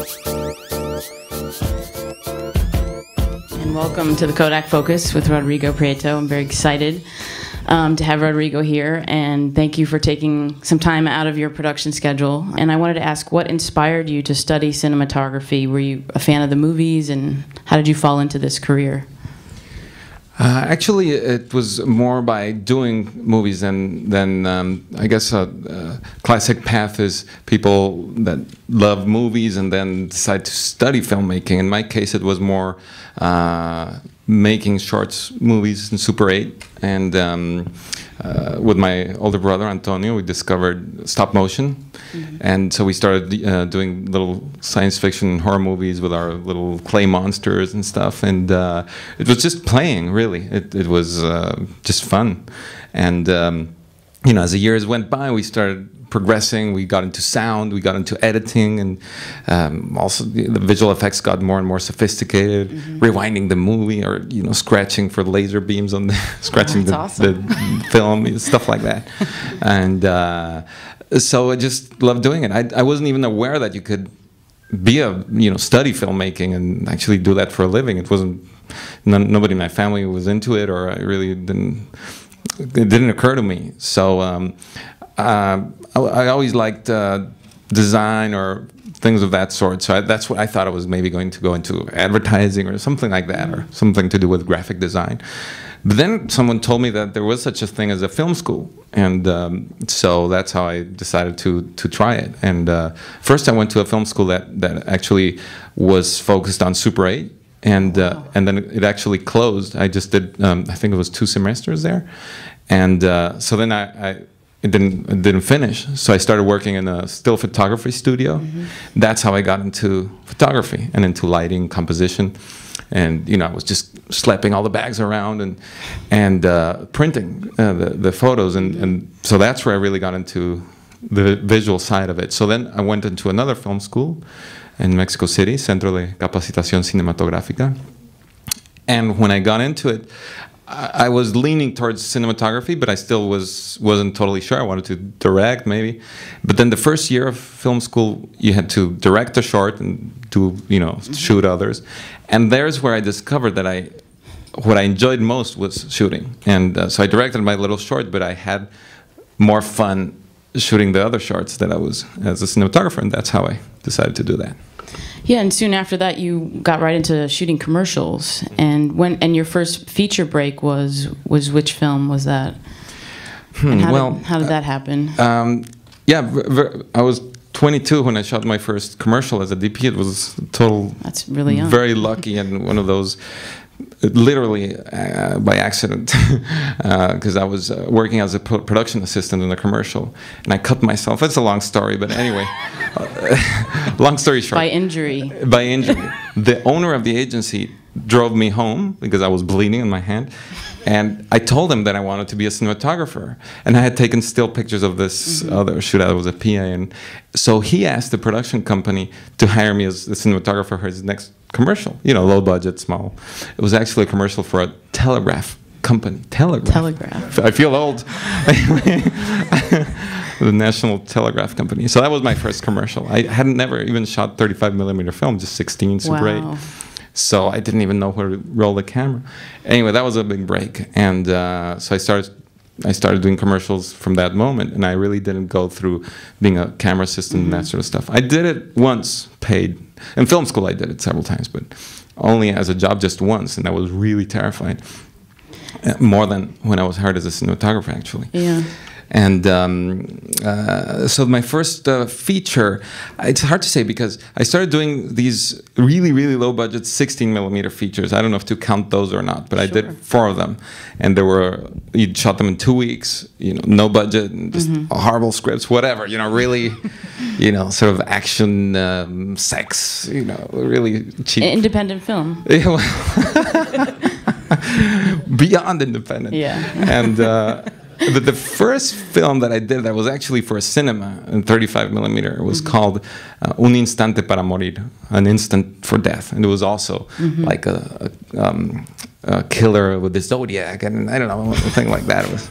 And welcome to the Kodak Focus with Rodrigo Prieto. I'm very excited to have Rodrigo here, and thank you for taking some time out of your production schedule. And I wanted to ask, what inspired you to study cinematography? Were you a fan of the movies, and how did you fall into this career? Actually, it was more by doing movies than I guess a classic path is people that love movies and then decide to study filmmaking. In my case, it was more making shorts movies in Super 8, and with my older brother Antonio, we discovered stop motion. Mm-hmm. And so we started doing little science fiction horror movies with our little clay monsters and stuff, and it was just playing, really. It was just fun. And you know, as the years went by, we started progressing. We got into sound, we got into editing, and also the visual effects got more and more sophisticated. Mm-hmm. Rewinding the movie, or you know, scratching for laser beams on the scratching the film, stuff like that. And so I just loved doing it. I wasn't even aware that you could be study filmmaking and actually do that for a living. It wasn't, nobody in my family was into it, or it didn't occur to me. So I always liked design or things of that sort. So that's what I thought I was maybe going to go into advertising or something like that, or something to do with graphic design. But then someone told me that there was such a thing as a film school, and so that's how I decided to try it. And first I went to a film school that actually was focused on Super 8, and then it actually closed. I just did I think it was 2 semesters there, and so then it didn't finish. So I started working in a still photography studio. Mm-hmm. That's how I got into photography and into lighting, composition. And you know, I was just slapping all the bags around and printing the photos, and so that's where I really got into the visual side of it. So then I went into another film school in Mexico City, Centro de Capacitación Cinematográfica. And when I got into it, I was leaning towards cinematography, but I still wasn't totally sure. I wanted to direct, maybe. But then the first year of film school, you had to direct a short and do, shoot others. And there's where I discovered that what I enjoyed most was shooting. And so I directed my little short, but I had more fun shooting the other shorts that I was as a cinematographer, and that's how I decided to do that. Yeah, and soon after that, you got right into shooting commercials. And your first feature break was which film was that? And how did that happen? I was 22 when I shot my first commercial as a DP. It was total. That's really young. Very lucky, and one of those. Literally by accident, because I was working as a production assistant in a commercial, and I cut myself. It's a long story, but anyway, long story short. By injury. By injury. The owner of the agency drove me home because I was bleeding in my hand, and I told him that I wanted to be a cinematographer, and I had taken still pictures of this other shoot. I was a PA, and so he asked the production company to hire me as the cinematographer for his next commercial, low budget, small. It was actually a commercial for a telegraph company. Telegraph. I feel old. The National Telegraph Company. So that was my first commercial. I had never even shot 35mm film, just 16, Super 8. So I didn't even know where to roll the camera. Anyway, that was a big break. And so I started doing commercials from that moment, and I really didn't go through being a camera assistant and that sort of stuff. I did it once, paid. In film school, I did it several times, but only as a job just once, and that was really terrifying. More than when I was hired as a cinematographer, actually. Yeah. And so my first feature, it's hard to say because I started doing these really, really low budget 16mm features. I don't know if to count those or not, but I did 4 of them. And you shot them in 2 weeks, no budget, and just horrible scripts, whatever, really, sort of action, sex, really cheap. Independent film. Yeah, well, beyond independent. Yeah. And the first film that I did that was actually for a cinema in 35mm, it was called Un Instante para Morir, An Instant for Death. And it was also like a killer with the Zodiac, and I don't know, a thing like that. It was